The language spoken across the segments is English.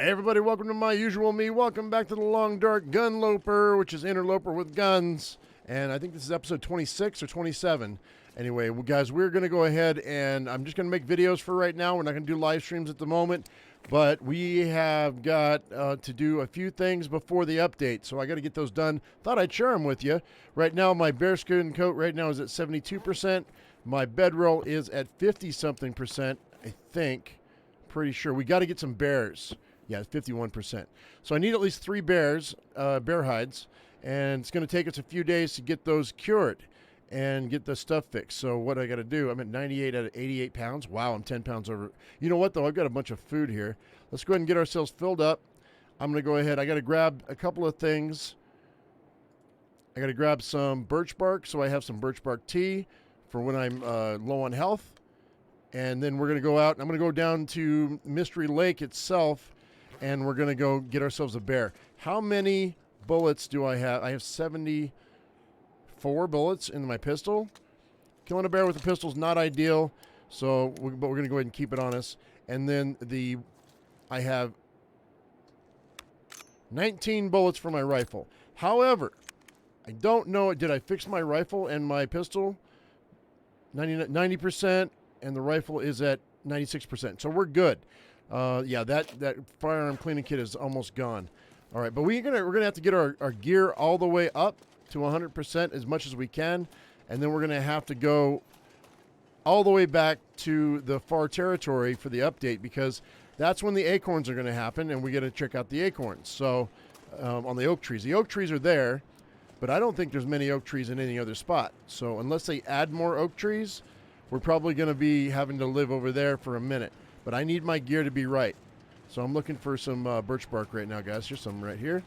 Hey everybody, welcome to my usual me. Welcome back to the Long Dark Gunloper, which is interloper with guns. And I think this is episode 26 or 27. Anyway, well, guys, we're going to go ahead and I'm just going to make videos for right now. We're not going to do live streams at the moment. But we have got to do a few things before the update. So I got to get those done. Thought I'd share them with you. Right now, my bearskin coat right now is at 72%. My bedroll is at 50-something%, I think. Pretty sure. We got to get some bears. Yeah, 51%. So I need at least 3 bears, bear hides, and it's going to take us a few days to get those cured and get the stuff fixed. So what I got to do, I'm at 98 out of 88 pounds. Wow, I'm 10 pounds over. You know what, though? I've got a bunch of food here. Let's go ahead and get ourselves filled up. I'm going to go ahead. I got to grab a couple of things. I got to grab some birch bark, so I have some birch bark tea for when I'm low on health. And then we're going to go out, and I'm going to go down to Mystery Lake itself, and we're going to go get ourselves a bear. How many bullets do I have? I have 74 bullets in my pistol. Killing a bear with a pistol is not ideal, but we're going to go ahead and keep it on us. And then I have 19 bullets for my rifle. However, I don't know, did I fix my rifle and my pistol? 90%, and the rifle is at 96%. So we're good. Yeah, that firearm cleaning kit is almost gone. All right, but we're gonna have to get our gear all the way up to 100% as much as we can, and then we're gonna have to go all the way back to the far territory for the update, because that's when the acorns are gonna happen, and we got to check out the acorns. So on the oak trees are there, but I don't think there's many oak trees in any other spot. So unless they add more oak trees, we're probably gonna be having to live over there for a minute. But I need my gear to be right. So I'm looking for some birch bark right now, guys. Here's some right here.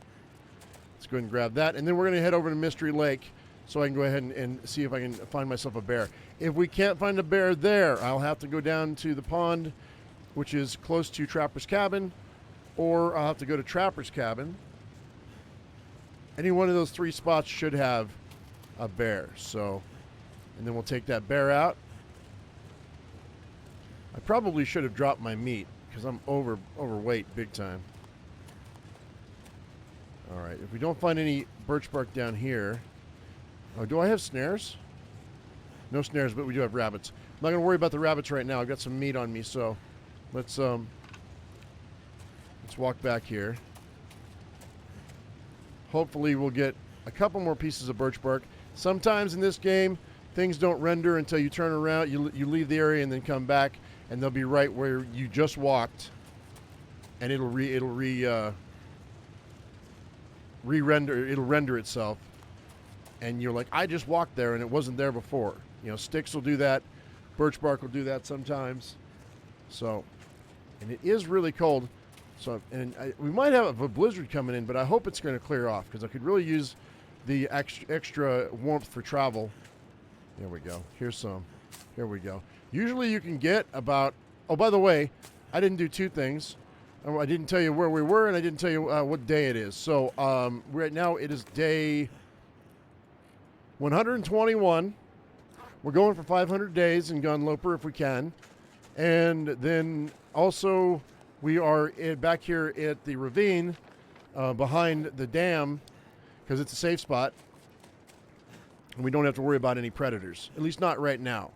Let's go ahead and grab that. And then we're going to head over to Mystery Lake so I can go ahead and see if I can find myself a bear. If we can't find a bear there, I'll have to go down to the pond, which is close to Trapper's Cabin, or I'll have to go to Trapper's Cabin. Any one of those 3 spots should have a bear. So, and then we'll take that bear out. I probably should have dropped my meat because I'm overweight big time. All right, if we don't find any birch bark down here. Oh, do I have snares? No snares, but we do have rabbits. I'm not going to worry about the rabbits right now. I've got some meat on me, so let's walk back here. Hopefully we'll get a couple more pieces of birch bark. Sometimes in this game, things don't render until you turn around. You leave the area and then come back, and they'll be right where you just walked, and it'll render itself, and you're like, I just walked there and it wasn't there before. You know, sticks will do that, birch bark will do that sometimes. So, and it is really cold. So, we might have a blizzard coming in, but I hope it's going to clear off because I could really use the extra warmth for travel. There we go. Here's some. Here we go. Usually you can get about... Oh, by the way, I didn't do 2 things. I didn't tell you where we were, and I didn't tell you what day it is. So right now it is day 121. We're going for 500 days in Gunloper if we can. And then also we are back here at the ravine behind the dam because it's a safe spot. And we don't have to worry about any predators, at least not right now.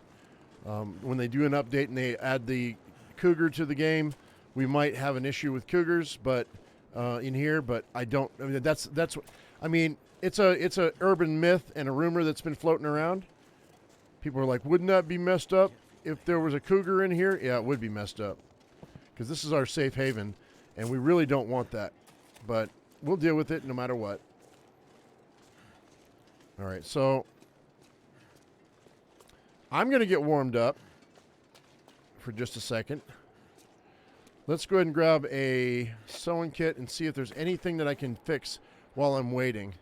When they do an update and they add the cougar to the game, we might have an issue with cougars, but in here. But I don't. I mean, that's what. I mean, it's a urban myth and a rumor that's been floating around. People are like, wouldn't that be messed up if there was a cougar in here? Yeah, it would be messed up because this is our safe haven, and we really don't want that. But we'll deal with it no matter what. All right, so I'm going to get warmed up for just a second. Let's go ahead and grab a sewing kit and see if there's anything that I can fix while I'm waiting.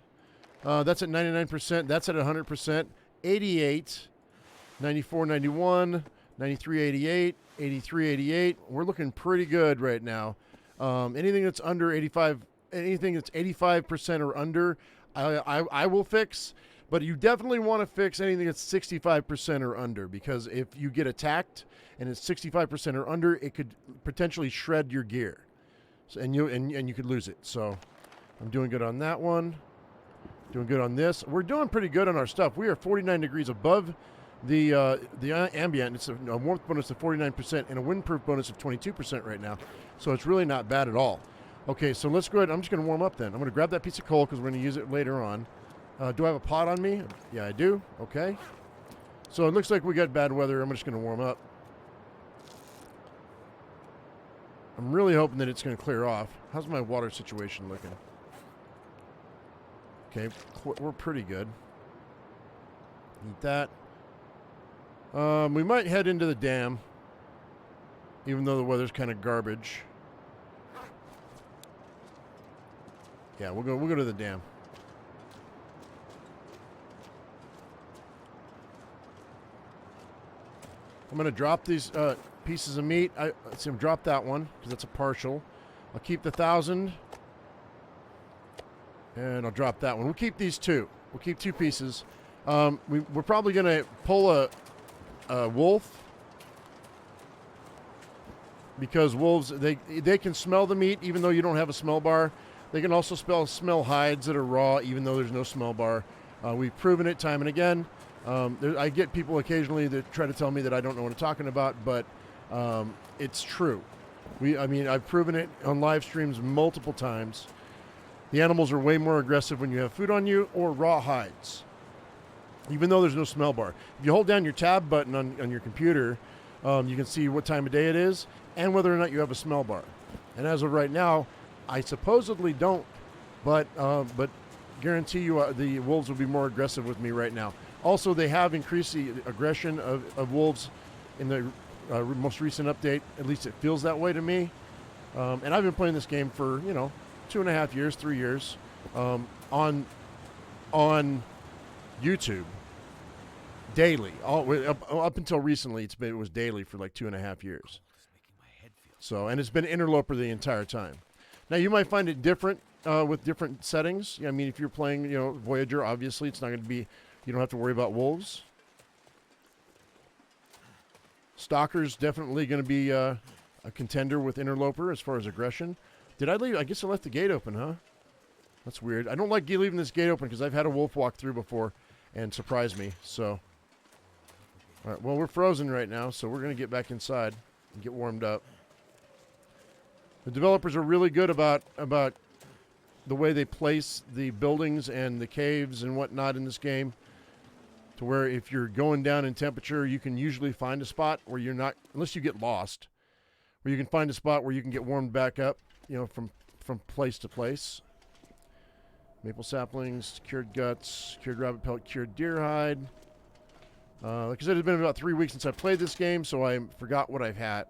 That's at 99%. That's at 100%. 88, 94, 91, 93, 88, 83, 88. We're looking pretty good right now. Anything that's under 85, anything that's 85% or under, I will fix. But you definitely want to fix anything that's 65% or under, because if you get attacked and it's 65% or under, it could potentially shred your gear. So, and you could lose it. So I'm doing good on that one. Doing good on this. We're doing pretty good on our stuff. We are 49 degrees above the ambient. It's a warmth bonus of 49% and a windproof bonus of 22% right now. So it's really not bad at all. Okay, so let's go ahead. I'm just going to warm up then. I'm going to grab that piece of coal because we're going to use it later on. Do I have a pot on me? Yeah, I do. Okay. So it looks like we got bad weather. I'm just going to warm up. I'm really hoping that it's going to clear off. How's my water situation looking? Okay, we're pretty good. Eat that. We might head into the dam, even though the weather's kind of garbage. Yeah, we'll go to the dam. I'm gonna drop these pieces of meat. Let's see, drop that one because that's a partial. I'll keep the 1,000, and I'll drop that one. We'll keep these two. We'll keep 2 pieces. We're probably gonna pull a wolf because wolves they can smell the meat even though you don't have a smell bar. They can also smell hides that are raw even though there's no smell bar. We've proven it time and again. I get people occasionally that try to tell me that I don't know what I'm talking about, but it's true. I've proven it on live streams multiple times. The animals are way more aggressive when you have food on you or raw hides, even though there's no smell bar. If you hold down your tab button on your computer, you can see what time of day it is and whether or not you have a smell bar. And as of right now, I supposedly don't, but guarantee you the wolves will be more aggressive with me right now. Also, they have increased the aggression of wolves in the most recent update. At least it feels that way to me. And I've been playing this game for 2.5 years, 3 years, on YouTube daily. Up until recently, it was daily for like 2.5 years. So, and it's been interloper the entire time. Now you might find it different with different settings. I mean, if you're playing, Voyager, obviously it's not going to be. You don't have to worry about wolves. Stalker's definitely going to be a contender with interloper as far as aggression. Did I leave? I guess I left the gate open, huh? That's weird. I don't like leaving this gate open because I've had a wolf walk through before and surprise me. So, all right. Well, we're frozen right now, so we're going to get back inside and get warmed up. The developers are really good about the way they place the buildings and the caves and whatnot in this game, to where if you're going down in temperature, you can usually find a spot where you're not, unless you get lost, where you can find a spot where you can get warmed back up, from place to place. Maple saplings, cured guts, cured rabbit pelt, cured deer hide. Like I said, it's been about 3 weeks since I played this game, so I forgot what I have.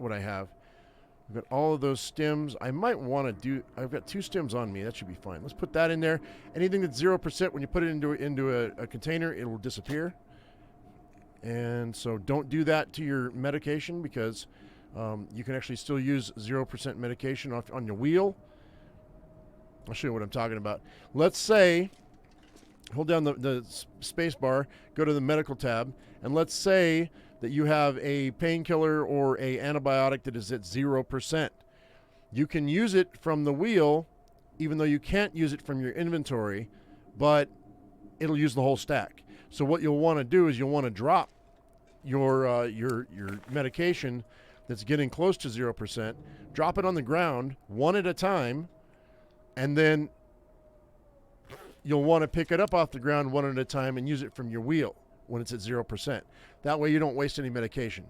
I've got all of those stems. I might want to do. I've got 2 stems on me. That should be fine. Let's put that in there. Anything that's 0%, when you put it into a container, it will disappear. And so don't do that to your medication because you can actually still use 0% medication on your wheel. I'll show you what I'm talking about. Let's say, hold down the space bar, go to the medical tab, and let's say that you have a painkiller or a antibiotic that is at 0%. You can use it from the wheel, even though you can't use it from your inventory, but it'll use the whole stack. So what you'll want to do is you'll want to drop your medication that's getting close to 0%, drop it on the ground one at a time, and then you'll want to pick it up off the ground one at a time and use it from your wheel when it's at 0%. That way you don't waste any medication.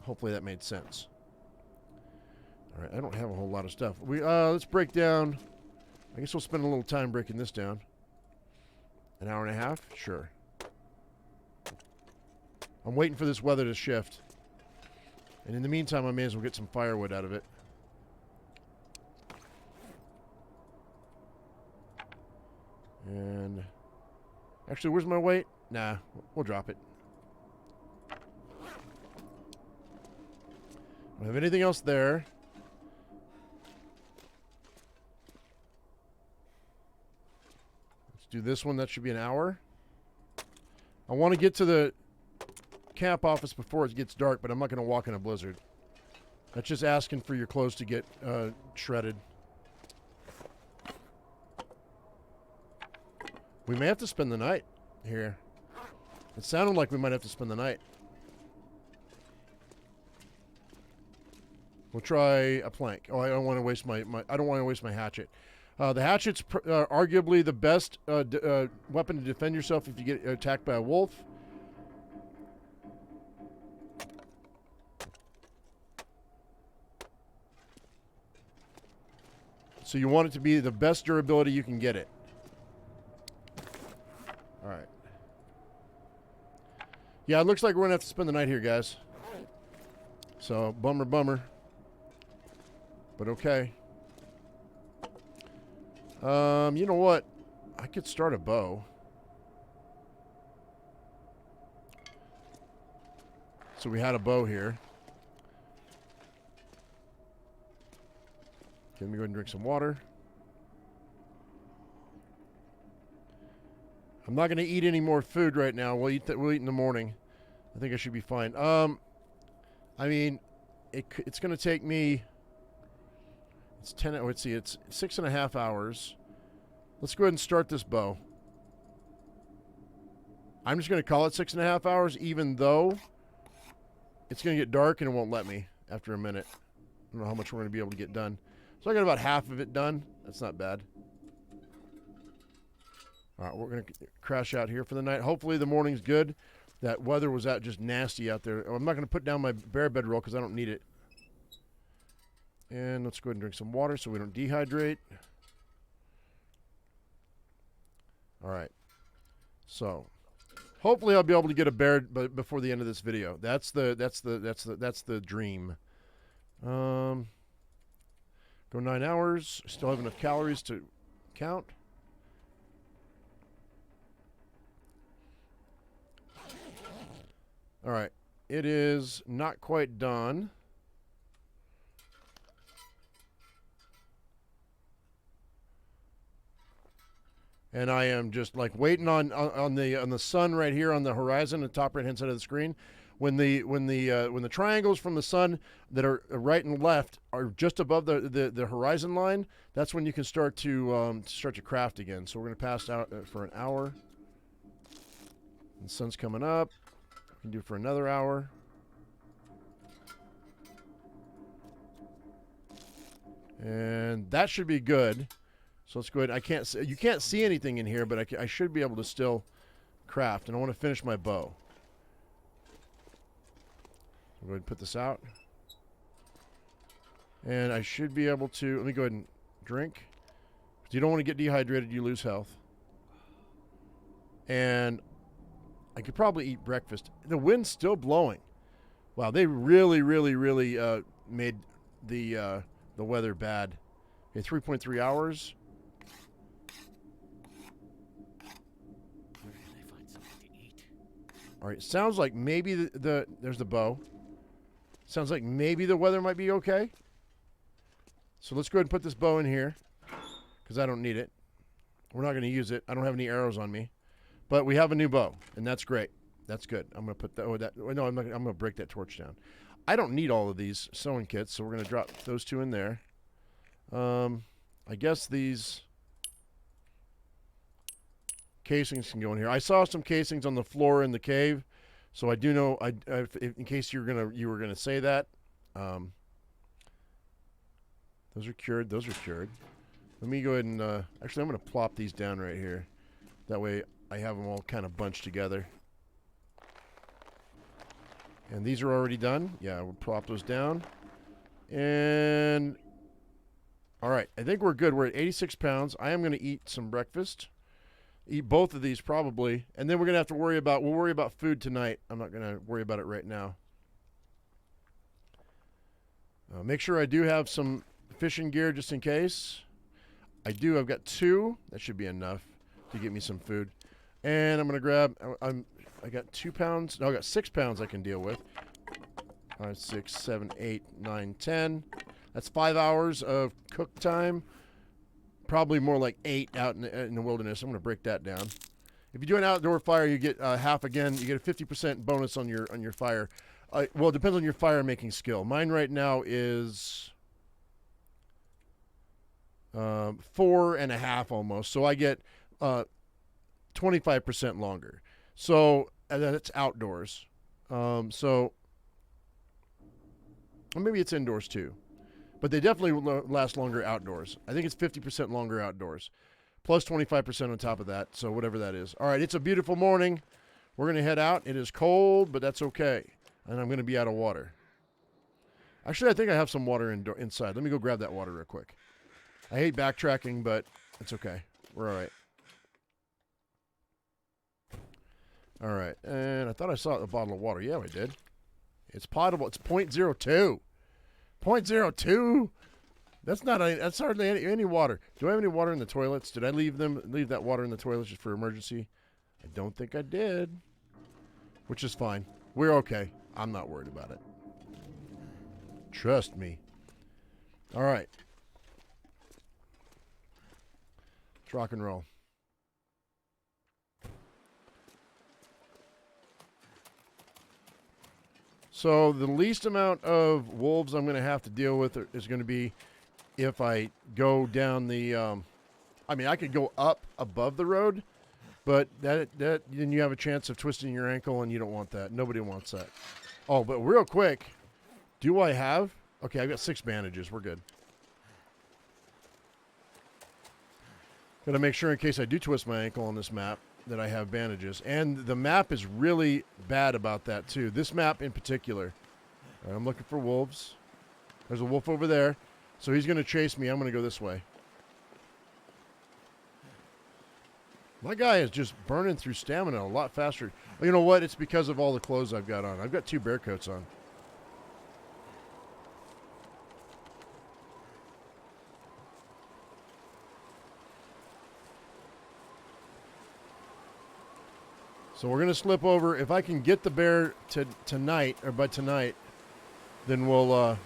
Hopefully that made sense. All right, I don't have a whole lot of stuff. Let's break down. I guess we'll spend a little time breaking this down. An hour and a half? Sure. I'm waiting for this weather to shift. And in the meantime, I may as well get some firewood out of it. And actually, where's my weight? Nah, we'll drop it. Don't have anything else there. Let's do this one. That should be an hour. I want to get to the camp office before it gets dark, but I'm not going to walk in a blizzard. That's just asking for your clothes to get shredded. We may have to spend the night here. It sounded like we might have to spend the night. We'll try a plank. Oh, I don't want to waste my I don't want to waste my hatchet. The hatchet's arguably the best weapon to defend yourself if you get attacked by a wolf. So you want it to be the best durability you can get it. All right. Yeah, it looks like we're going to have to spend the night here, guys. So, bummer, bummer. But okay. You know what? I could start a bow. So we had a bow here. Okay, let me go ahead and drink some water. I'm not going to eat any more food right now. We'll eat in the morning. I think I should be fine. I mean, it's going to take me. It's 10. Let's see. It's 6.5 hours. Let's go ahead and start this bow. I'm just going to call it 6.5 hours, even though it's going to get dark and it won't let me after a minute. I don't know how much we're going to be able to get done. So I got about half of it done. That's not bad. All right, we're going to crash out here for the night. Hopefully the morning's good. That weather was just nasty out there. I'm not going to put down my bear bedroll because I don't need it. And let's go ahead and drink some water so we don't dehydrate. All right. So, hopefully I'll be able to get a bear before the end of this video. That's the dream. Go 9 hours. Still have enough calories to count. All right. It is not quite done. And I am just like waiting on the sun right here on the horizon, the top right hand side of the screen. When the triangles from the sun that are right and left are just above the horizon line, that's when you can start to craft again. So we're gonna pass out for an hour. And the sun's coming up. We can do it for another hour. And that should be good. So let's go ahead. You can't see anything in here, but I should be able to still craft. And I want to finish my bow. I'll go ahead and put this out. And I should be able to, let me go ahead and drink. Because you don't want to get dehydrated, you lose health. And I could probably eat breakfast. The wind's still blowing. Wow, they really, really, really made the weather bad. Okay, 3.3 hours. All right, sounds like maybe there's the bow. Sounds like maybe the weather might be okay. So let's go ahead and put this bow in here because I don't need it. We're not going to use it. I don't have any arrows on me, but we have a new bow, and that's great. That's good. I'm going to put that. No, I'm going to break that torch down. I don't need all of these sewing kits, so we're going to drop those two in there. I guess these casings can go in here. I saw some casings on the floor in the cave, so I do know. In case you were gonna say that, those are cured. Those are cured. Let me go ahead and actually, I'm gonna plop these down right here. That way, I have them all kind of bunched together. And these are already done. Yeah, we'll plop those down. And all right, I think we're good. We're at 86 pounds. I am gonna eat some breakfast. Eat both of these probably, and then we're gonna have to worry about food tonight. I'm not gonna worry about it right now. Make sure I do have some fishing gear just in case. I do. I've got 2. That should be enough to get me some food. And I'm gonna grab. I got 2 pounds. No, I got 6 pounds I can deal with. 5, 6, 7, 8, 9, 10. That's 5 hours of cook time. Probably more like 8 out in the wilderness. I'm going to break that down. If you do an outdoor fire, you get half again. You get a 50% bonus on your fire. Well, it depends on your fire making skill. Mine right now is 4.5 almost. So I get 25% longer. So that's outdoors. So or maybe it's indoors too. But they definitely last longer outdoors. I think it's 50% longer outdoors. Plus 25% on top of that. So whatever that is. All right, it's a beautiful morning. We're going to head out. It is cold, but that's okay. And I'm going to be out of water. Actually, I think I have some water inside. Let me go grab that water real quick. I hate backtracking, but it's okay. We're all right. All right. And I thought I saw a bottle of water. Yeah, I did. It's potable. It's 0.02. 0.02? That's hardly any water. Do I have any water in the toilets? Did I leave that water in the toilets just for emergency? I don't think I did. Which is fine. We're okay. I'm not worried about it. Trust me. All right. Let's rock and roll. So the least amount of wolves I'm going to have to deal with is going to be if I go down the, I mean, I could go up above the road, but that then you have a chance of twisting your ankle, and you don't want that. Nobody wants that. Oh, but real quick, do I have? Okay, I've got 6 bandages. We're good. Got to make sure in case I do twist my ankle on this map that I have bandages. And the map is really bad about that too. This map in particular. All right, I'm looking for wolves. There's a wolf over there. So he's going to chase me. I'm going to go this way. My guy is just burning through stamina a lot faster. Well, you know what? It's because of all the clothes I've got on. I've got 2 bear coats on. So we're going to slip over. If I can get the bear tonight, or by tonight, then we'll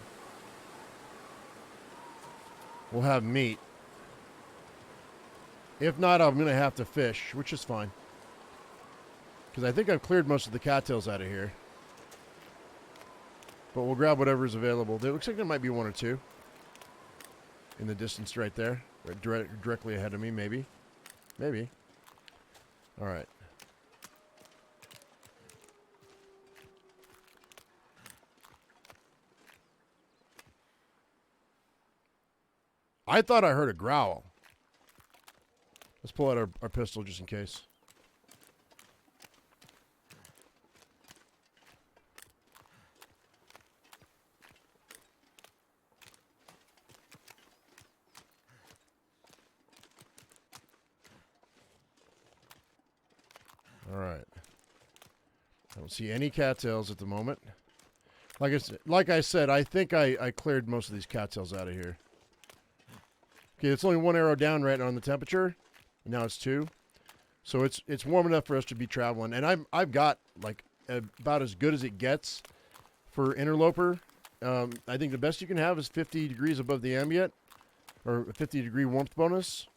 have meat. If not, I'm going to have to fish, which is fine. Because I think I've cleared most of the cattails out of here. But we'll grab whatever's available. It looks like there might be 1 or 2 in the distance right there. Right directly ahead of me, maybe. Maybe. All right. I thought I heard a growl. Let's pull out our pistol just in case. All right. I don't see any cattails at the moment. Like I said, I think I cleared most of these cattails out of here. Okay, it's only 1 arrow down right now on the temperature. Now it's 2. So it's warm enough for us to be traveling. And I've got like about as good as it gets for interloper. I think the best you can have is 50 degrees above the ambient, or a 50-degree warmth bonus.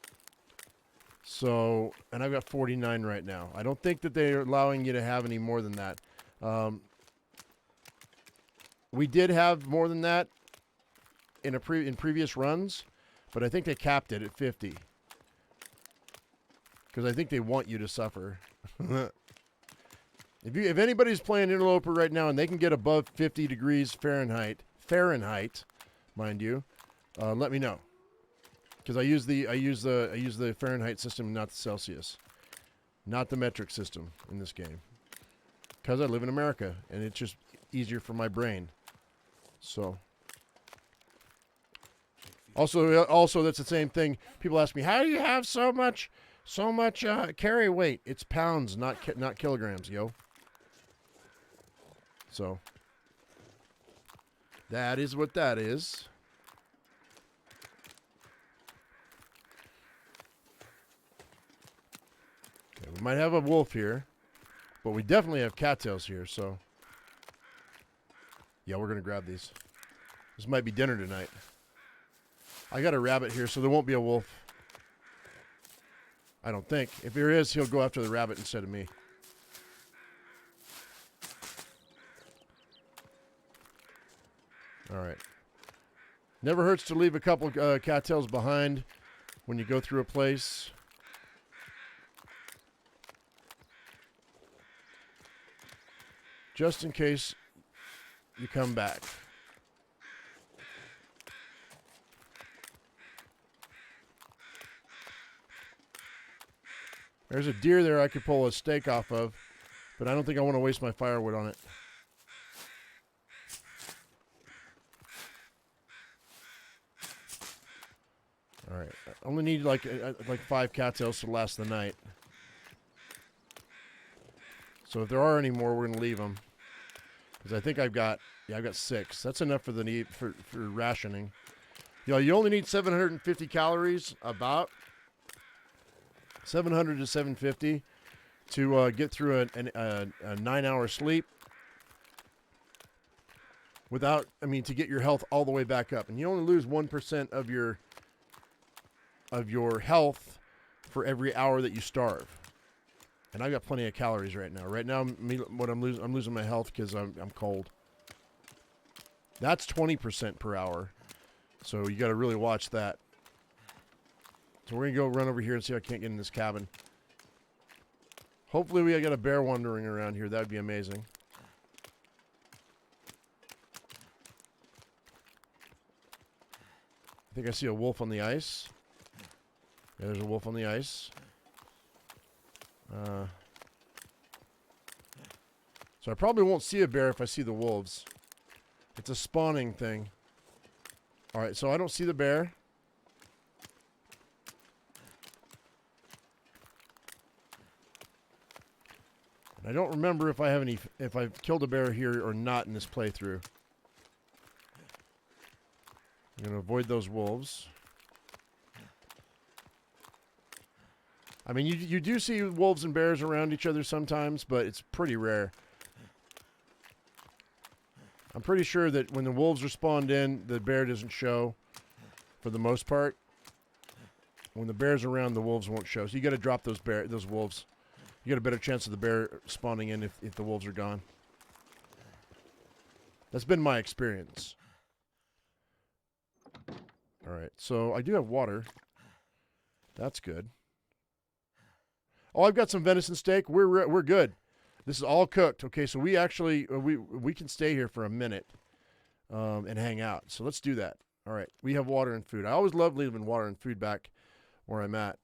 So, and I've got 49 right now. I don't think that they're allowing you to have any more than that. We did have more than that in previous runs, but I think they capped it at 50. Because I think they want you to suffer. If anybody's playing interloper right now and they can get above 50 degrees Fahrenheit, mind you, let me know. Because I use the Fahrenheit system, not the Celsius, not the metric system in this game. Because I live in America and it's just easier for my brain. So. Also, that's the same thing. People ask me, how do you have so much carry weight? It's pounds, not kilograms, yo. So that is what that is. Okay, we might have a wolf here, but we definitely have cattails here. So yeah, we're gonna grab these. This might be dinner tonight. I got a rabbit here, so there won't be a wolf. I don't think. If there is, he'll go after the rabbit instead of me. All right. Never hurts to leave a couple cattails behind when you go through a place. just in case you come back. There's a deer there I could pull a steak off of, but I don't think I want to waste my firewood on it. All right, I only need like 5 cattails to last the night. So if there are any more, we're gonna leave them, because I think I've got 6. That's enough for the need for rationing. You only need 750 calories, about 700 to 750, to get through a 9-hour sleep. To get your health all the way back up, and you only lose 1% of your health for every hour that you starve. And I've got plenty of calories right now. Right now, I'm losing my health because I'm cold. That's 20% per hour, so you got to really watch that. So we're gonna go run over here and see if I can't get in this cabin. Hopefully, we got a bear wandering around here. That'd be amazing. I think I see a wolf on the ice. Yeah, there's a wolf on the ice. So I probably won't see a bear if I see the wolves. It's a spawning thing. All right, so I don't see the bear. And I don't remember if I've killed a bear here or not in this playthrough. I'm going to avoid those wolves. I mean, you do see wolves and bears around each other sometimes, but it's pretty rare. I'm pretty sure that when the wolves are spawned in, the bear doesn't show for the most part. When the bear's around, the wolves won't show. So you got to drop those wolves. You got a better chance of the bear spawning in if the wolves are gone. That's been my experience. All right, so I do have water. That's good. Oh, I've got some venison steak. We're good. This is all cooked. Okay, so we actually we can stay here for a minute and hang out. So let's do that. All right, we have water and food. I always love leaving water and food back where I'm at.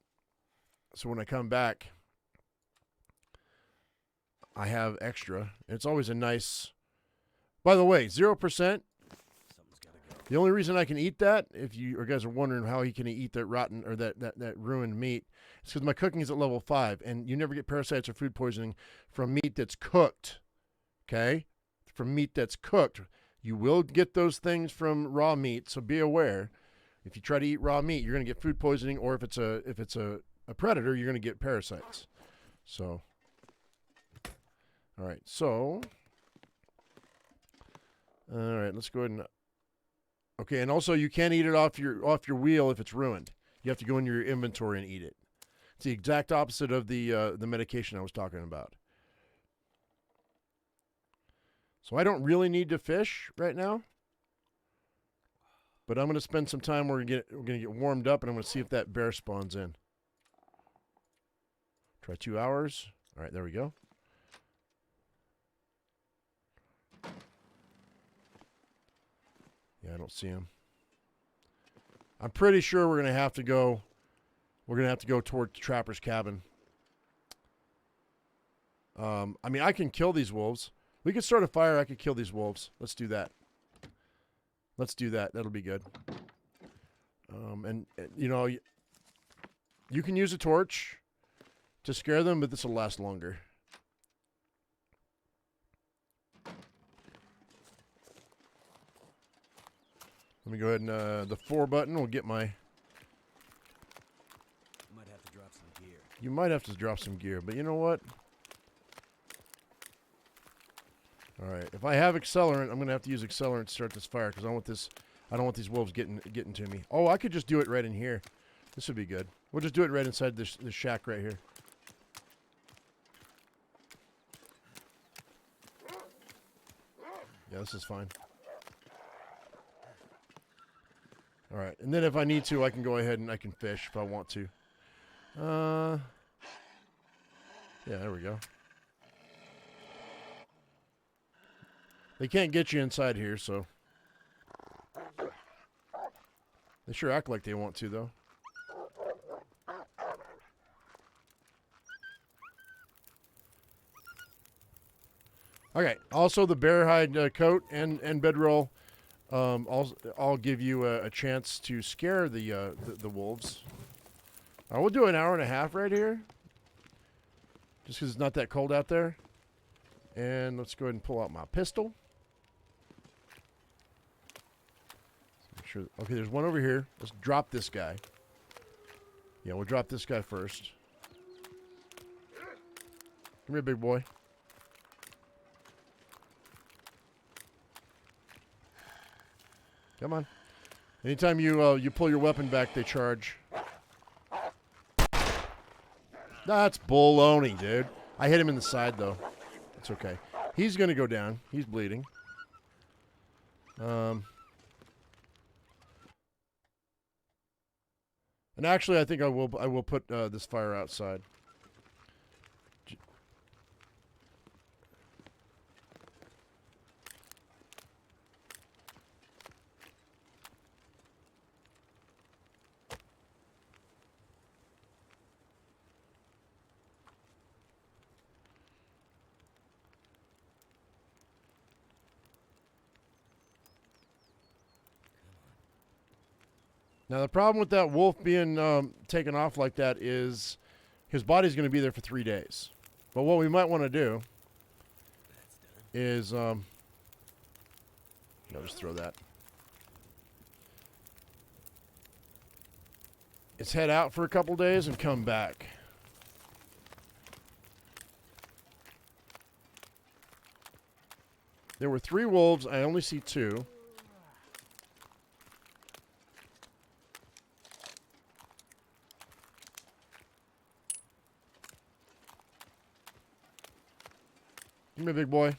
So when I come back, I have extra. It's always a nice. By the way, 0%. The only reason I can eat that, if you guys are wondering how he can eat that rotten or that ruined meat, it's because my cooking is at level 5, and you never get parasites or food poisoning from meat that's cooked. Okay, from meat that's cooked, you will get those things from raw meat. So be aware. If you try to eat raw meat, you're going to get food poisoning, or if it's a predator, you're going to get parasites. So, all right. So, all right. Let's go ahead and. Okay, and also you can't eat it off your wheel if it's ruined. You have to go into your inventory and eat it. It's the exact opposite of the medication I was talking about. So I don't really need to fish right now, but I'm going to spend some time. We're going to get warmed up, and I'm going to see if that bear spawns in. Try 2 hours. All right, there we go. Yeah, I don't see him. I'm pretty sure we're going to have to go. We're going to have to go toward the trapper's cabin. I mean, I can kill these wolves. We could start a fire. I could kill these wolves. Let's do that. Let's do that. That'll be good. And you know, you can use a torch to scare them, but this will last longer. Let me go ahead and the 4 button will get my. Might have to drop some gear. You might have to drop some gear, but you know what? All right, if I have accelerant, I'm gonna have to use accelerant to start this fire because I don't want these wolves getting to me. Oh, I could just do it right in here. This would be good. We'll just do it right inside this shack right here. Yeah, this is fine. All right, and then if I need to, I can go ahead and I can fish if I want to. Yeah, there we go. They can't get you inside here, so. They sure act like they want to, though. Okay. Also, the bear hide coat and bedroll all give you a chance to scare the wolves. We'll do an hour and a half right here, just because it's not that cold out there. And let's go ahead and pull out my pistol. Make sure. Okay, there's one over here. Let's drop this guy. Yeah, we'll drop this guy first. Come here, big boy. Come on. Anytime you pull your weapon back, they charge. That's baloney, dude. I hit him in the side, though. It's okay. He's going to go down. He's bleeding. And actually, I think I will put this fire outside. Now, the problem with that wolf being taken off like that is his body's going to be there for 3 days. But what we might want to do is, I'll just throw that. Is head out for a couple days and come back. There were 3 wolves. I only see 2. Come here, big boy.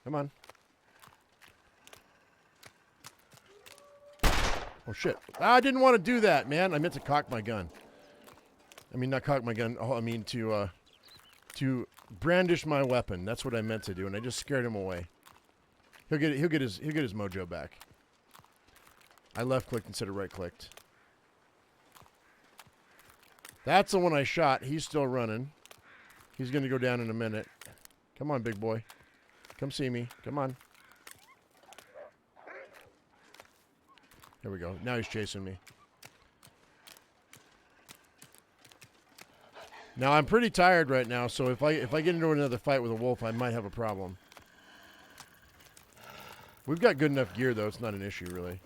Come on. Oh, shit. I didn't want to do that, man. I meant to cock my gun. I mean, not cock my gun. Oh, I mean to brandish my weapon. That's what I meant to do, and I just scared him away. He'll get his mojo back. I left-clicked instead of right-clicked. That's the one I shot. He's still running. He's going to go down in a minute. Come on, big boy. Come see me. Come on. There we go. Now he's chasing me. Now, I'm pretty tired right now, so if I get into another fight with a wolf, I might have a problem. We've got good enough gear, though. It's not an issue, really.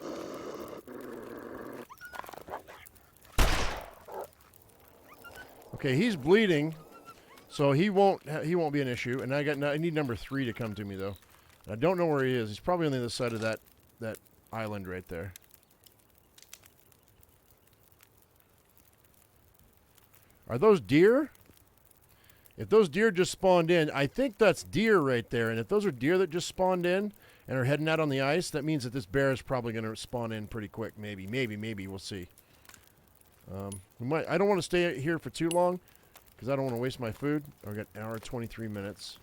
Okay, he's bleeding, so he won't be an issue. And I need number 3 to come to me, though. And I don't know where he is. He's probably on the other side of that island right there. Are those deer? If those deer just spawned in, I think that's deer right there. And if those are deer that just spawned in and are heading out on the ice, that means that this bear is probably going to spawn in pretty quick. Maybe. We'll see. I don't want to stay here for too long because I don't want to waste my food. I've got an hour and 23 minutes.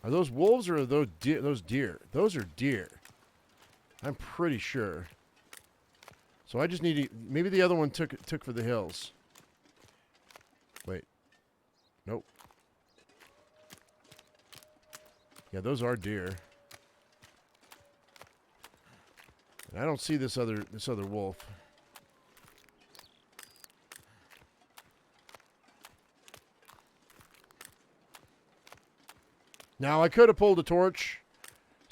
Are those wolves or are those deer? Those are deer. I'm pretty sure. So I just need to... Maybe the other one took for the hills. Wait. Nope. Yeah, those are deer. And I don't see this other wolf. Now, I could have pulled a torch,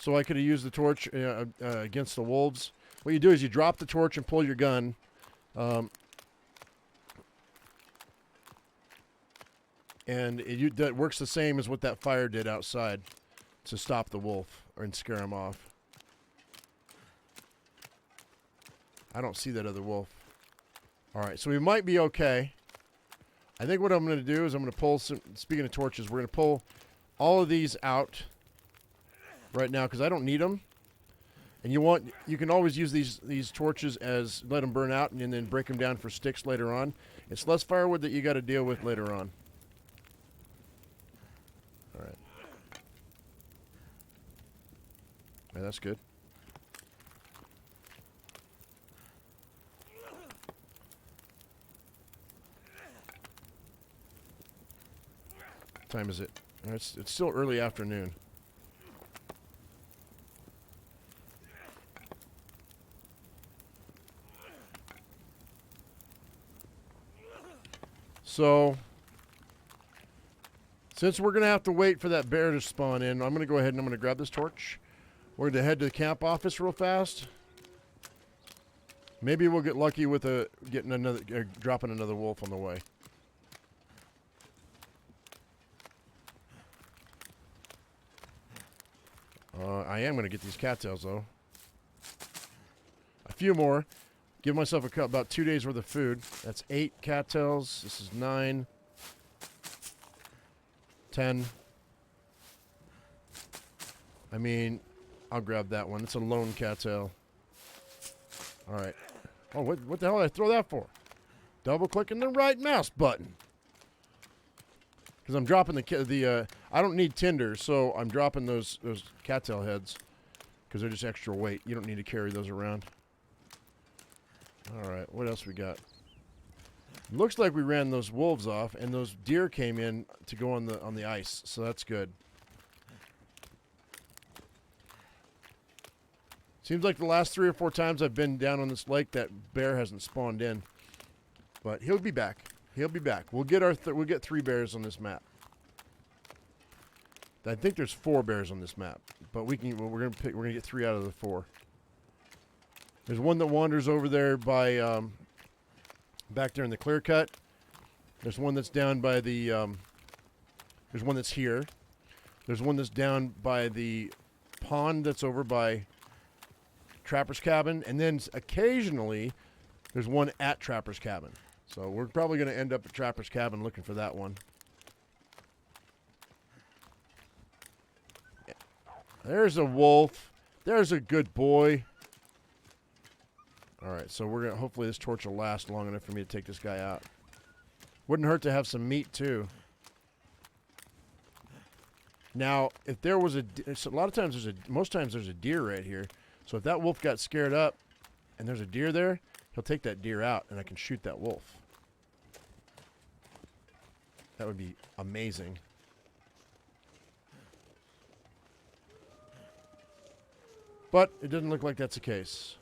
so I could have used the torch against the wolves. What you do is you drop the torch and pull your gun. And that works the same as what that fire did outside to stop the wolf and scare him off. I don't see that other wolf. All right, so we might be okay. I think what I'm going to do is I'm going to pull some... Speaking of torches, we're going to pull all of these out right now because I don't need them. And you can always use these torches as let them burn out and then break them down for sticks later on. It's less firewood that you got to deal with later on. All right. Yeah, that's good. What time is it? It's still early afternoon. So, since we're going to have to wait for that bear to spawn in, I'm going to go ahead and I'm going to grab this torch. We're going to head to the camp office real fast. Maybe we'll get lucky with dropping another wolf on the way. I am going to get these cattails, though. A few more. Give myself about 2 days worth of food. That's 8 cattails. This is 9. 10. I mean, I'll grab that one. It's a lone cattail. All right. Oh, what the hell did I throw that for? Double-clicking the right mouse button. Because I'm dropping I don't need tinder, so I'm dropping those cattail heads. Because they're just extra weight. You don't need to carry those around. All right, what else we got? Looks like we ran those wolves off, and those deer came in to go on the ice, so that's good. Seems like the last 3 or 4 times I've been down on this lake, that bear hasn't spawned in, but he'll be back. He'll be back. We'll get we'll get 3 bears on this map. I think there's 4 bears on this map, but we're gonna get 3 out of the 4. There's one that wanders over there by back there in the clear cut. There's one that's down by the there's one that's here. There's one that's down by the pond that's over by Trapper's Cabin, and then occasionally there's one at Trapper's Cabin. So we're probably going to end up at Trapper's Cabin looking for that one. Yeah. There's a wolf. There's a good boy. All right, so we're gonna hopefully this torch will last long enough for me to take this guy out. Wouldn't hurt to have some meat too. Now, if there was most times there's a deer right here. So if that wolf got scared up and there's a deer there, he'll take that deer out and I can shoot that wolf. That would be amazing. But it doesn't look like that's the case.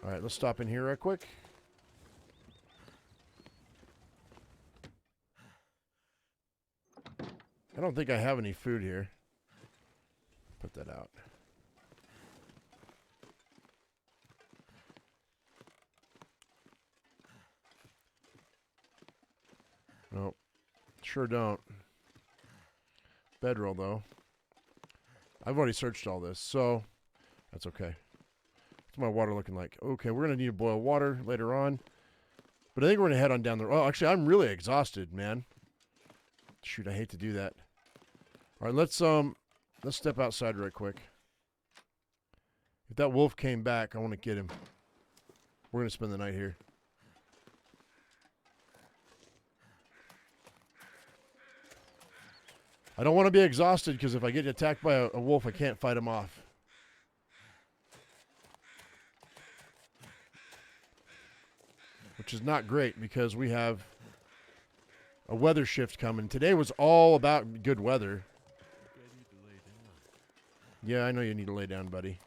All right, let's stop in here right quick. I don't think I have any food here. Put that out. Nope. Sure don't. Bedroll, though. I've already searched all this, so that's okay. What's my water looking like? Okay, we're going to need to boil water later on. But I think we're going to head on down the road. Oh, actually, I'm really exhausted, man. Shoot, I hate to do that. All right, let's step outside right quick. If that wolf came back, I want to get him. We're going to spend the night here. I don't want to be exhausted because if I get attacked by a wolf, I can't fight him off. Which is not great because we have a weather shift coming. Today was all about good weather. Yeah, I know you need to lay down, buddy.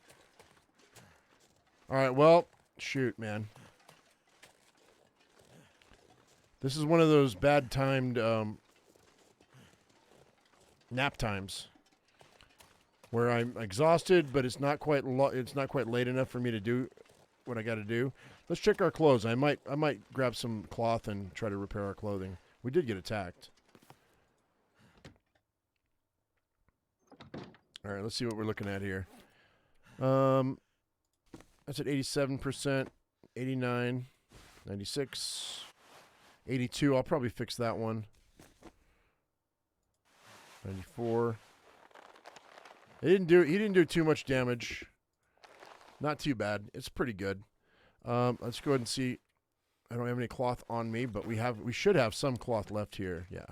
All right, well, shoot, man. This is one of those bad timed nap times where I'm exhausted, but it's not quite late enough for me to do what I got to do. Let's check our clothes. I might grab some cloth and try to repair our clothing. We did get attacked. All right, let's see what we're looking at here. That's at 87%, 89, 96, 82. I'll probably fix that one. 94. He didn't do too much damage. Not too bad. It's pretty good. Let's go ahead and see. I don't have any cloth on me, but we should have some cloth left here. Yeah.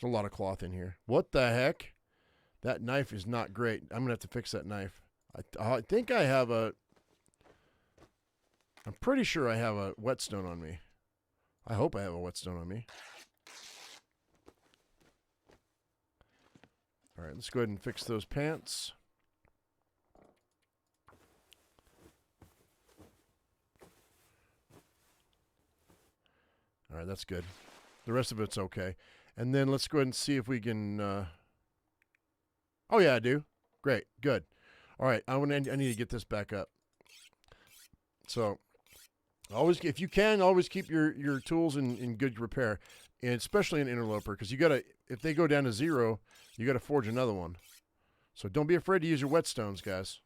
There's a lot of cloth in here. What the heck? That knife is not great. I'm going to have to fix that knife. I think I have a... I'm pretty sure I have a whetstone on me. I hope I have a whetstone on me. All right, let's go ahead and fix those pants. All right, that's good. The rest of it's okay. And then let's go ahead and see if we can... Oh, yeah, I do. Great, good. All right, I need to get this back up. So, always, if you can, always keep your tools in good repair, and especially an interloper, because you gotta, if they go down to 0, you gotta forge another one. So don't be afraid to use your whetstones, guys.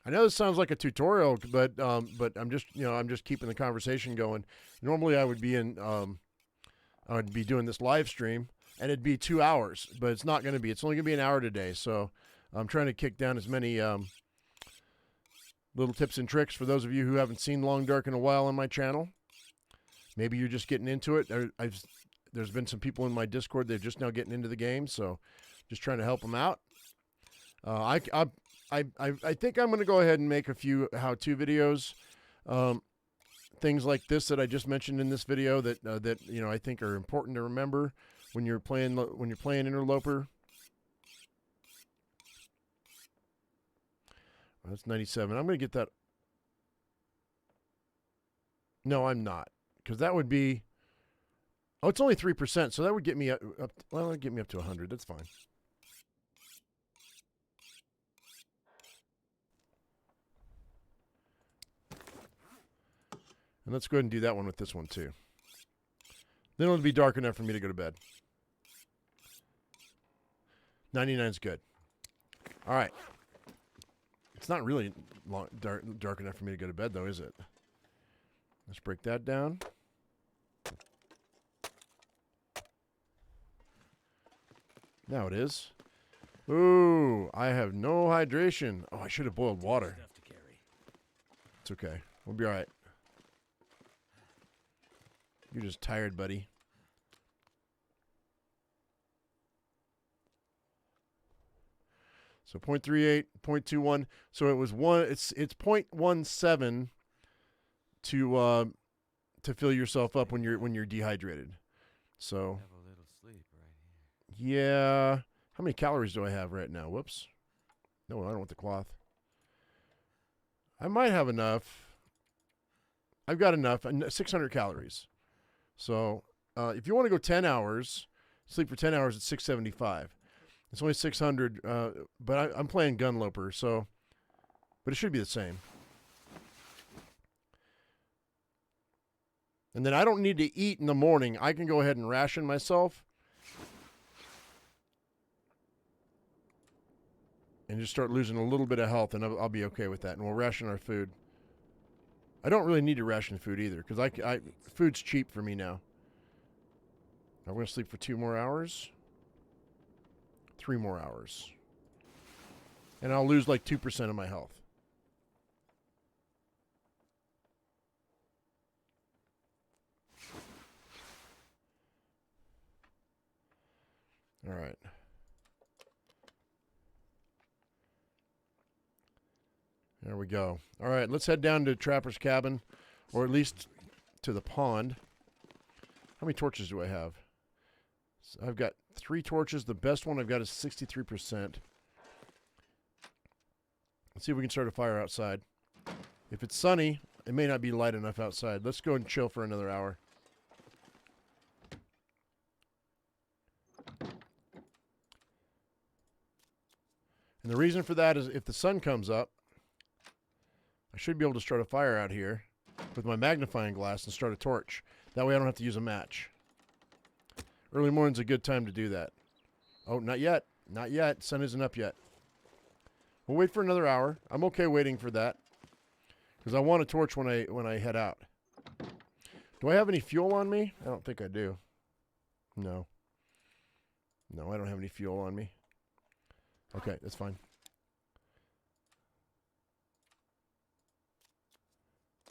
I know this sounds like a tutorial, but I'm just I'm just keeping the conversation going. Normally I would be I would be doing this live stream, and it'd be 2 hours, but it's not going to be. It's only going to be an hour today. So I'm trying to kick down as many little tips and tricks for those of you who haven't seen Long Dark in a while on my channel. Maybe you're just getting into it. There's been some people in my Discord that are just now getting into the game, so just trying to help them out. I think I'm going to go ahead and make a few how-to videos, things like this that I just mentioned in this video that I think are important to remember when you're playing interloper. That's 97. I'm going to get that. No, I'm not, because that would be. Oh, it's only 3%, so that would get me up. Well, it'd get me up to 100. That's fine. And let's go ahead and do that one with this one too. Then it'll be dark enough for me to go to bed. 99 is good. All right. It's not really dark enough for me to go to bed, though, is it? Let's break that down. Now it is. Ooh, I have no hydration. Oh, I should have boiled water. It's okay. We'll be all right. You're just tired, buddy. So 0.38, 0.21. So it was it's 0.17 to fill yourself up when you're dehydrated. So Have a little sleep right here. yeah. How many calories do I have right now? Whoops. No, I don't want the cloth. I might have enough. I've got enough. 600 calories. So if you want to go 10 hours, sleep for 10 hours at 675. It's only 600, but I'm playing GUNLOPER, so, but it should be the same. And then I don't need to eat in the morning. I can go ahead and ration myself and just start losing a little bit of health, and I'll be okay with that. And we'll ration our food. I don't really need to ration food either, because food's cheap for me now. I'm going to sleep for 2 more hours. 3 more hours. And I'll lose like 2% of my health. All right. There we go. All right, let's head down to Trapper's Cabin, or at least to the pond. How many torches do I have? So I've got 3 torches. The best one I've got is 63%. Let's see if we can start a fire outside. If it's sunny, it may not be light enough outside. Let's go and chill for another hour. And the reason for that is if the sun comes up, I should be able to start a fire out here with my magnifying glass and start a torch. That way I don't have to use a match. Early morning's a good time to do that. Oh, not yet. Not yet. Sun isn't up yet. We'll wait for another hour. I'm okay waiting for that, because I want a torch when I head out. Do I have any fuel on me? I don't think I do. No. No, I don't have any fuel on me. Okay, that's fine.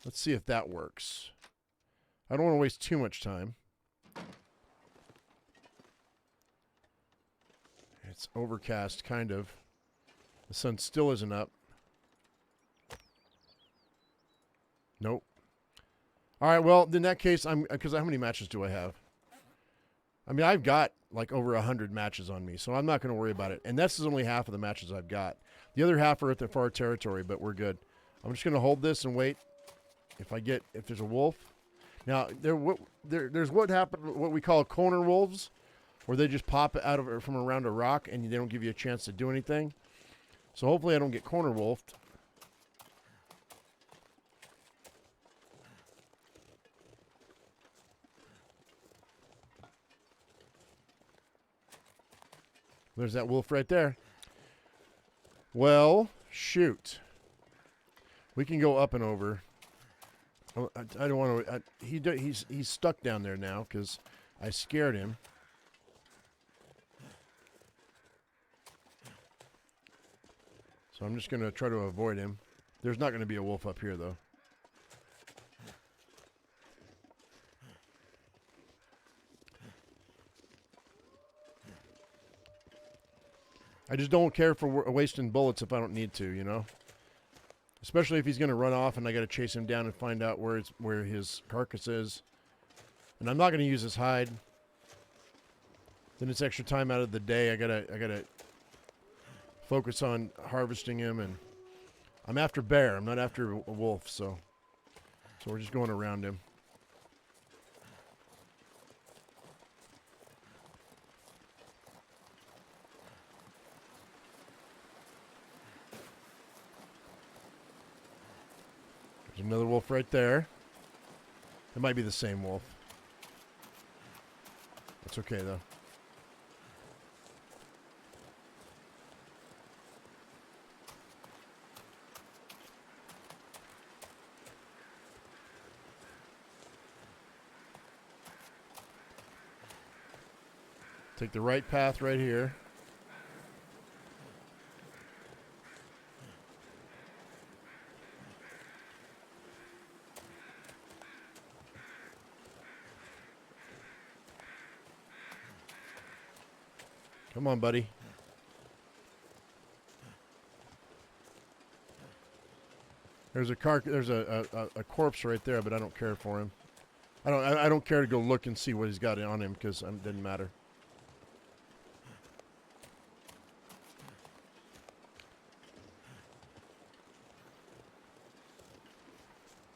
Let's see if that works. I don't want to waste too much time. It's overcast, kind of. The sun still isn't up. Nope. All right, well, in that case, because how many matches do I have? I mean, I've got like over 100 matches on me, so I'm not going to worry about it. And this is only half of the matches I've got. The other half are at the far territory, but we're good. I'm just going to hold this and wait. If there's a wolf. Now, there's what happened, what we call corner wolves, where they just pop out from around a rock and they don't give you a chance to do anything. So hopefully I don't get corner wolfed. There's that wolf right there. Well, shoot. We can go up and over. I don't want to. He's stuck down there now because I scared him. So I'm just going to try to avoid him. There's not going to be a wolf up here, though. I just don't care for wasting bullets if I don't need to, you know? Especially if he's going to run off and I got to chase him down and find out where his carcass is. And I'm not going to use his hide. Then it's extra time out of the day. I gotta focus on harvesting him, and I'm after bear. I'm not after a wolf, so we're just going around him. There's another wolf right there. It might be the same wolf. That's okay, though. Take the right path right here. Come on, buddy. There's a corpse right there, but I don't care for him. I don't care to go look and see what he's got on him because it doesn't matter.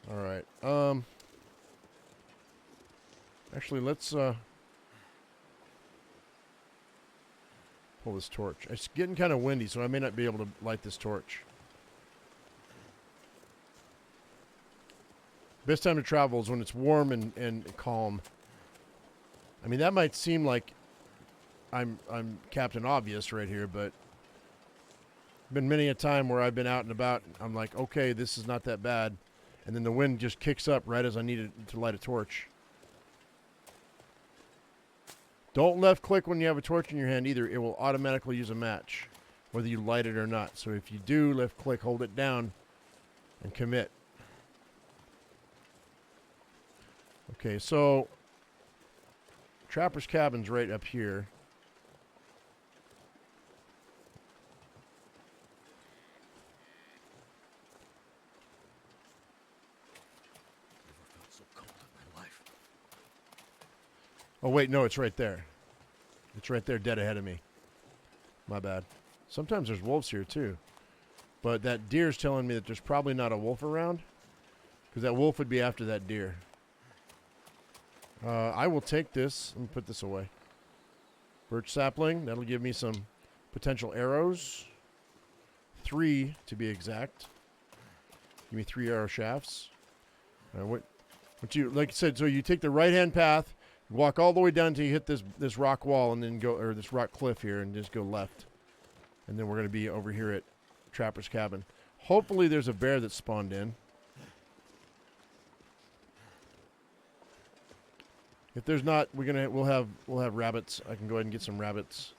All right. Actually, let's pull this torch. It's getting kind of windy, so I may not be able to light this torch. Best time to travel is when it's warm and calm. I mean, that might seem like I'm Captain Obvious right here, but been many a time where I've been out and about. I'm like, okay, this is not that bad. And then the wind just kicks up right as I need it to light a torch. Don't left click when you have a torch in your hand either. It will automatically use a match, whether you light it or not. So if you do left click, hold it down and commit. Okay, so Trapper's Cabin's right up here. Oh, wait, no, it's right there. It's right there, dead ahead of me. My bad. Sometimes there's wolves here, too. But that deer's telling me that there's probably not a wolf around, because that wolf would be after that deer. I will take this. Let me put this away. Birch sapling. That'll give me some potential arrows. 3, to be exact. Give me 3 arrow shafts. What you, like I said, so you take the right-hand path, walk all the way down until you hit this rock wall, and then go, or this rock cliff here, and just go left. And then we're going to be over here at Trapper's Cabin. Hopefully there's a bear that spawned in. If there's not, we'll have rabbits. I can go ahead and get some rabbits.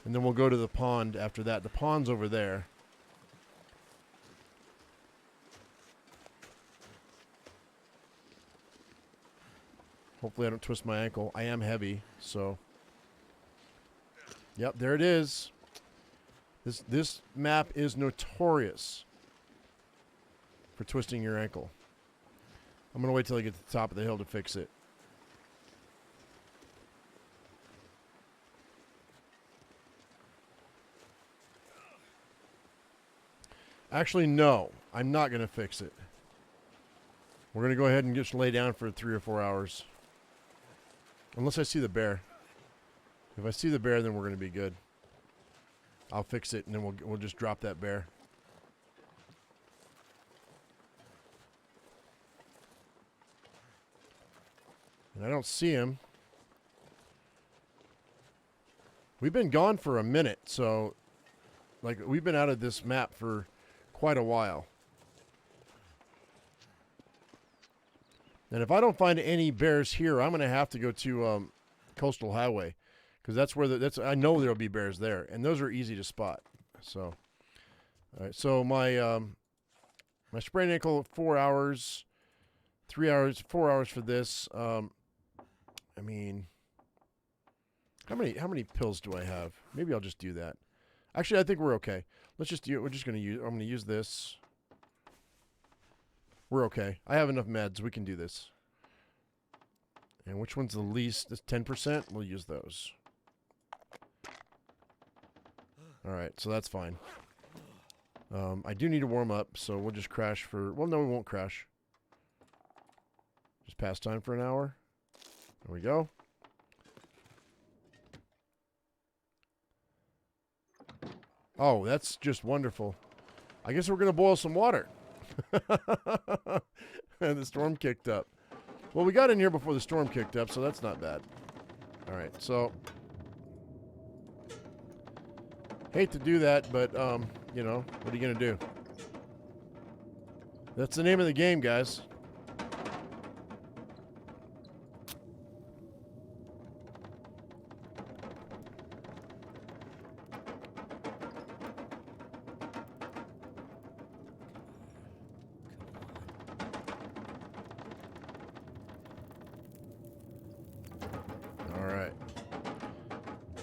And then we'll go to the pond after that. The pond's over there. Hopefully I don't twist my ankle. I am heavy, so. Yep, there it is. This map is notorious for twisting your ankle. I'm going to wait till I get to the top of the hill to fix it. Actually, no. I'm not going to fix it. We're going to go ahead and just lay down for 3 or 4 hours. Unless I see the bear. If I see the bear, then we're going to be good. I'll fix it, and then we'll just drop that bear. And I don't see him. We've been gone for a minute, so like we've been out of this map for quite a while. And if I don't find any bears here, I'm going to have to go to Coastal Highway, because that's where I know there'll be bears there, and those are easy to spot. So, all right. So my my sprained ankle, 4 hours, 3 hours, 4 hours for this. I mean, how many pills do I have? Maybe I'll just do that. Actually, I think we're okay. Let's just do it. We're just going to use. I'm going to use this. We're okay. I have enough meds. We can do this. And which one's the least? This 10%. We'll use those. All right, so that's fine. I do need to warm up, so we'll just crash for. Well, no, we won't crash. Just pass time for an hour. There we go. Oh, that's just wonderful. I guess we're going to boil some water. And the storm kicked up. Well, we got in here before the storm kicked up, so that's not bad. All right, so hate to do that, but you know, what are you going to do? That's the name of the game, guys.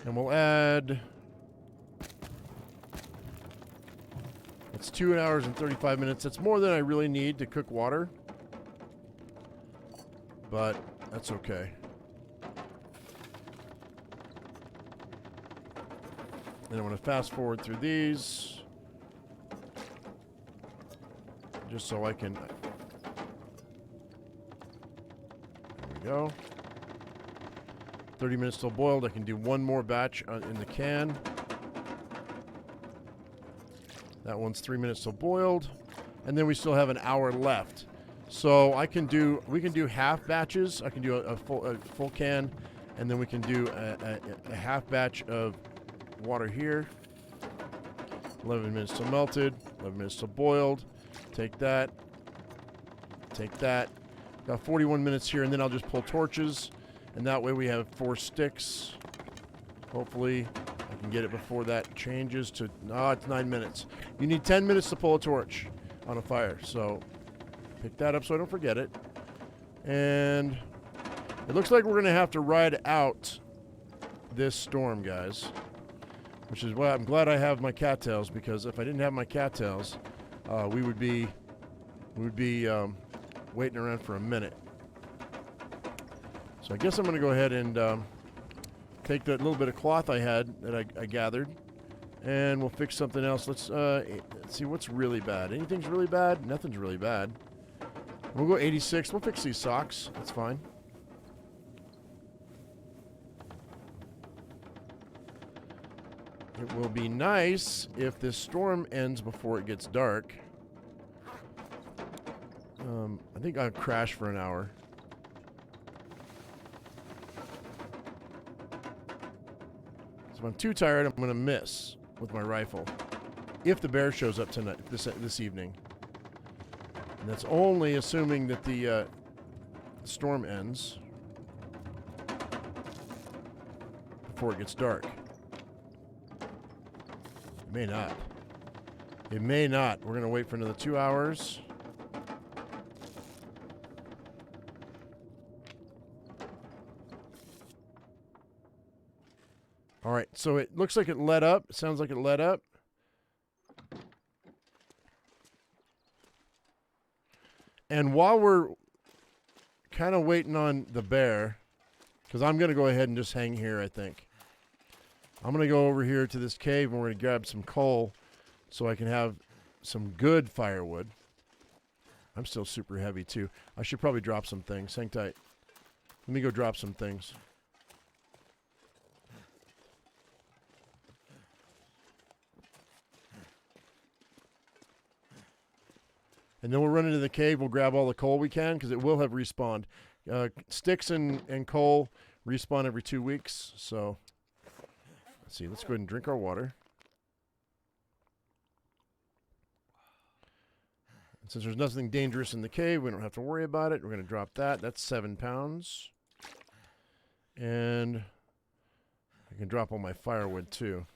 And we'll add, it's 2 hours and 35 minutes. That's more than I really need to cook water, but that's okay. And I'm going to fast forward through these, just so I can, there we go. 30 minutes till boiled. I can do one more batch in the can. That one's 3 minutes till boiled. And then we still have an hour left. So we can do half batches. I can do a full can, and then we can do a half batch of water here. 11 minutes till melted, 11 minutes till boiled. Take that. Take that. Got 41 minutes here, and then I'll just pull torches. And that way we have 4 sticks. Hopefully I can get it before that changes to, no, it's 9 minutes. You need 10 minutes to pull a torch on a fire. So pick that up so I don't forget it. And it looks like we're going to have to ride out this storm, guys. Which is why I'm glad I have my cattails, because if I didn't have my cattails, we would be waiting around for a minute. So I guess I'm going to go ahead and take that little bit of cloth I had that I gathered, and we'll fix something else. Let's see what's really bad. Anything's really bad? Nothing's really bad. We'll go 86. We'll fix these socks. That's fine. It will be nice if this storm ends before it gets dark. I think I'll crash for an hour. So if I'm too tired, I'm going to miss with my rifle. If the bear shows up tonight, this evening. And that's only assuming that the storm ends before it gets dark. It may not. It may not. We're going to wait for another 2 hours. All right, so it looks like it let up. It sounds like it let up. And while we're kind of waiting on the bear, because I'm going to go ahead and just hang here, I think. I'm going to go over here to this cave, and we're going to grab some coal so I can have some good firewood. I'm still super heavy, too. I should probably drop some things. Hang tight. Let me go drop some things. And then we'll run into the cave. We'll grab all the coal we can because it will have respawned. Sticks and coal respawn every 2 weeks. So, let's see. Let's go ahead and drink our water. And since there's nothing dangerous in the cave, we don't have to worry about it. We're going to drop that. That's 7 pounds. And I can drop all my firewood too.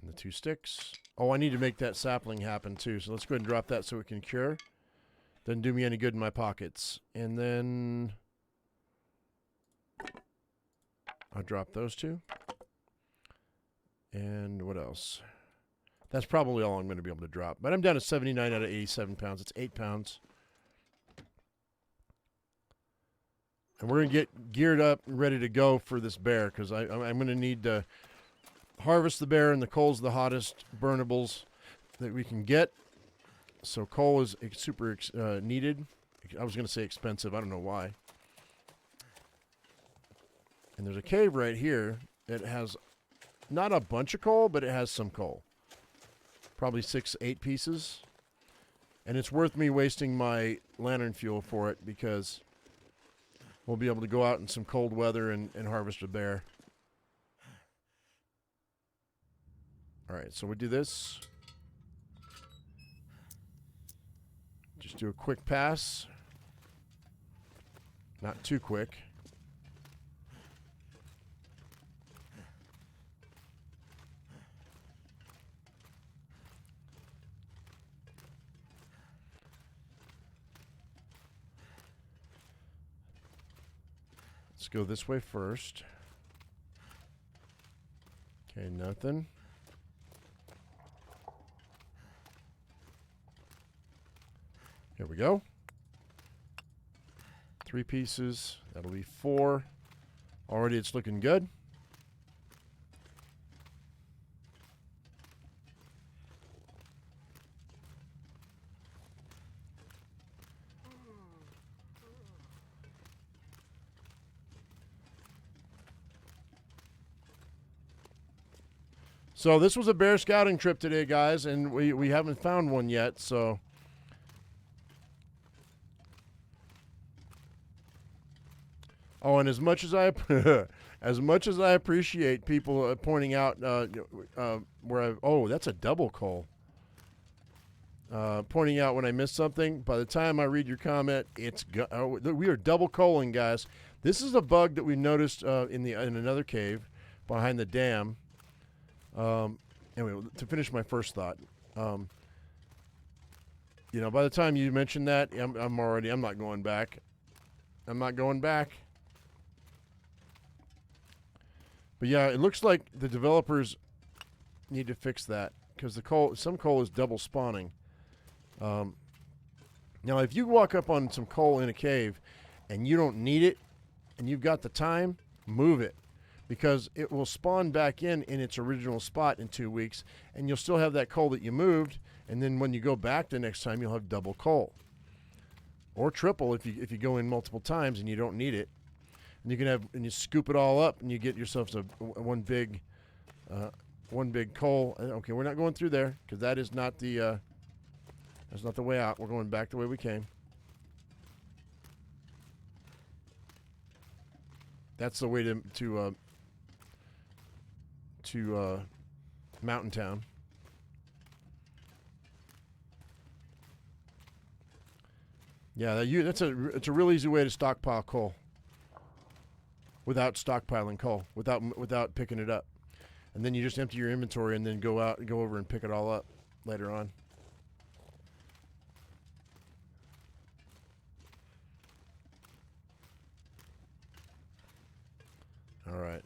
And the 2 sticks. Oh, I need to make that sapling happen too. So let's go ahead and drop that so it can cure. Doesn't do me any good in my pockets. And then I'll drop those 2. And what else? That's probably all I'm going to be able to drop. But I'm down to 79 out of 87 pounds. It's 8 pounds. And we're going to get geared up and ready to go for this bear because I'm going to need to harvest the bear, and the coal's the hottest burnables that we can get. So coal is super needed. I was going to say expensive. I don't know why. And there's a cave right here that has not a bunch of coal, but it has some coal. Probably 6, 8 pieces. And it's worth me wasting my lantern fuel for it because we'll be able to go out in some cold weather and harvest a bear. All right, so we do this. Just do a quick pass. Not too quick. Let's go this way first. Okay, nothing. Here we go. 3 pieces. That'll be 4. Already it's looking good. So this was a bear scouting trip today, guys, and we haven't found one yet, so oh, and as much as I appreciate people pointing out where that's a double coal. Pointing out when I missed something. By the time I read your comment, we are double coaling, guys. This is a bug that we noticed in another cave behind the dam. Anyway, to finish my first thought, by the time you mentioned that, I'm not going back. I'm not going back. But yeah, it looks like the developers need to fix that because some coal is double spawning. Now, if you walk up on some coal in a cave and you don't need it and you've got the time, move it because it will spawn back in its original spot in 2 weeks, and you'll still have that coal that you moved. And then when you go back the next time, you'll have double coal or triple if you go in multiple times and you don't need it. And you scoop it all up, and you get yourself one big coal. Okay, we're not going through there because that's not the way out. We're going back the way we came. That's the way to Mountain Town. Yeah, it's a real easy way to stockpile coal. Without stockpiling coal, without picking it up. And then you just empty your inventory and then go over and pick it all up later on. All right.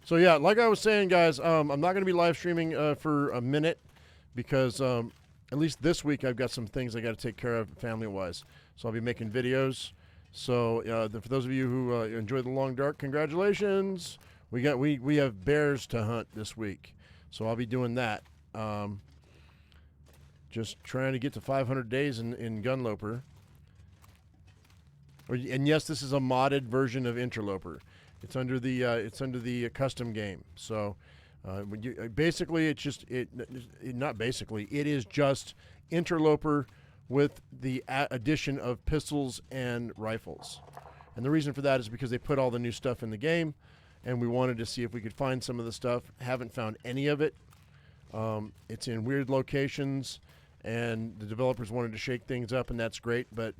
So yeah, like I was saying, guys, I'm not going to be live streaming for a minute because at least this week I've got some things I got to take care of family-wise. So I'll be making videos. So for those of you who enjoy the long dark, congratulations! We have bears to hunt this week, so I'll be doing that. Just trying to get to 500 days in GUNLOPER. And yes, this is a modded version of interloper. It's under the custom game. So basically, it's just not basically. It is just interloper with the addition of pistols and rifles. And the reason for that is because they put all the new stuff in the game, and we wanted to see if we could find some of the stuff. Haven't found any of it. It's in weird locations, and the developers wanted to shake things up, and that's great. But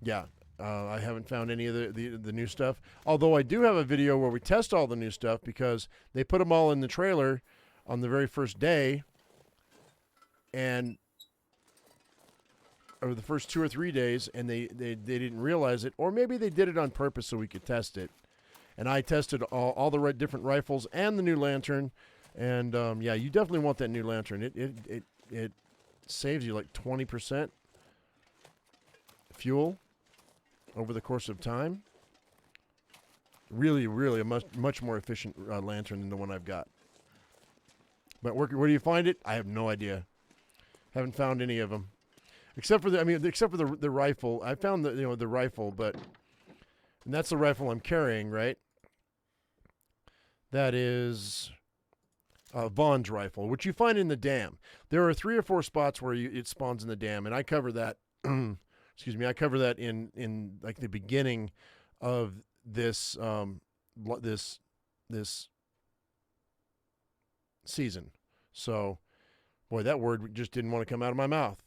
yeah, I haven't found any of the new stuff. Although I do have a video where we test all the new stuff because they put them all in the trailer on the very first day, and over the first 2 or 3 days, and they didn't realize it, or maybe they did it on purpose so we could test it. And I tested all the different rifles and the new lantern, and yeah, you definitely want that new lantern. It saves you like 20% fuel over the course of time. Really, really a much more efficient lantern than the one I've got. But where do you find it? I have no idea. Haven't found any of them, except for the rifle. I found the rifle, and that's the rifle I'm carrying, right? That is Vaughn's rifle, which you find in the dam. There are 3 or 4 spots where it spawns in the dam, and I cover that. Excuse me, I cover that in like the beginning of this this season. So, boy, that word just didn't want to come out of my mouth.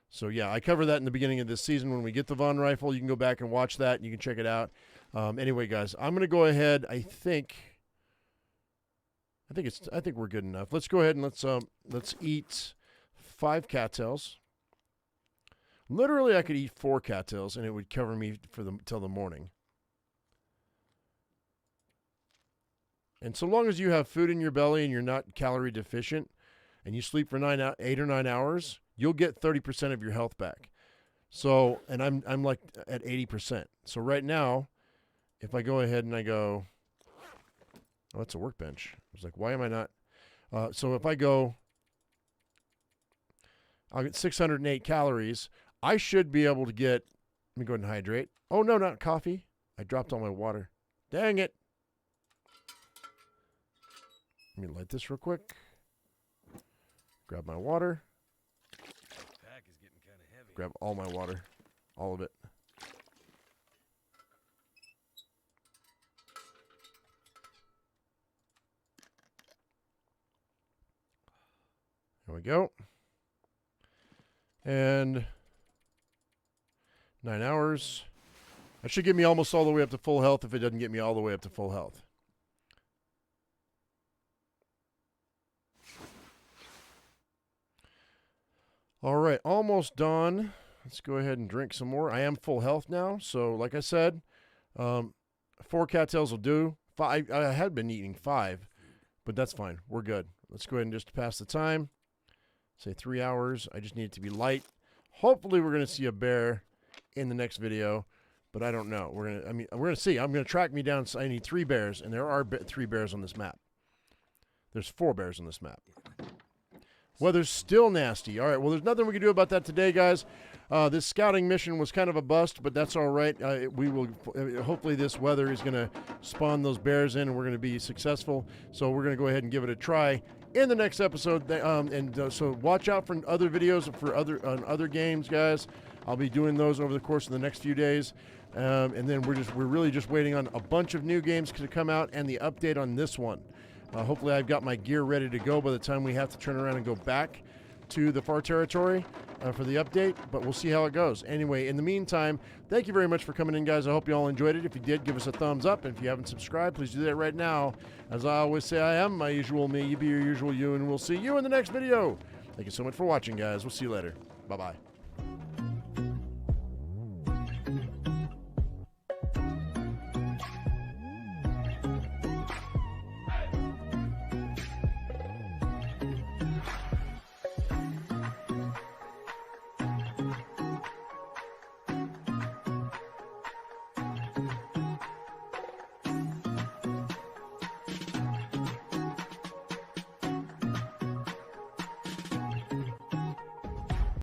So yeah, I cover that in the beginning of this season. When we get the Vaughn rifle, you can go back and watch that, and you can check it out. Anyway, guys, I'm gonna go ahead. I think we're good enough. Let's go ahead and let's eat 5 cattails. Literally, I could eat 4 cattails, and it would cover me till the morning. And so long as you have food in your belly and you're not calorie deficient, and you sleep for 8 or 9 hours, you'll get 30% of your health back. So, and I'm like at 80%. So right now, if I go ahead and I go, oh, that's a workbench. I was like, why am I not? So if I go, I'll get 608 calories. I should be able to get, let me go ahead and hydrate. Oh, no, not coffee. I dropped all my water. Dang it. Let me light this real quick. Grab my water. Pack is getting kind of heavy. Grab all my water. All of it. There we go. And 9 hours. That should get me almost all the way up to full health if it doesn't get me all the way up to full health. All right, almost done. Let's go ahead and drink some more. I am full health now, so like I said, 4 cattails will do. 5. I had been eating 5, but that's fine. We're good. Let's go ahead and just pass the time. Say 3 hours. I just need it to be light. Hopefully, we're going to see a bear in the next video, but I don't know. We're going to see. I'm going to track me down. So I need 3 bears, and there are 3 bears on this map. There's 4 bears on this map. Weather's still nasty. All right, well, there's nothing we can do about that today, guys. This scouting mission was kind of a bust, but that's all right. We will. Hopefully, this weather is going to spawn those bears in, and we're going to be successful. So we're going to go ahead and give it a try in the next episode. So watch out for other videos for other games, guys. I'll be doing those over the course of the next few days, and then we're really just waiting on a bunch of new games to come out and the update on this one. Hopefully, I've got my gear ready to go by the time we have to turn around and go back to the far territory for the update, but we'll see how it goes. Anyway, in the meantime, thank you very much for coming in, guys. I hope you all enjoyed it. If you did, give us a thumbs up, and if you haven't subscribed, please do that right now. As I always say, I am my usual me, you be your usual you, and we'll see you in the next video. Thank you so much for watching, guys. We'll see you later. Bye-bye.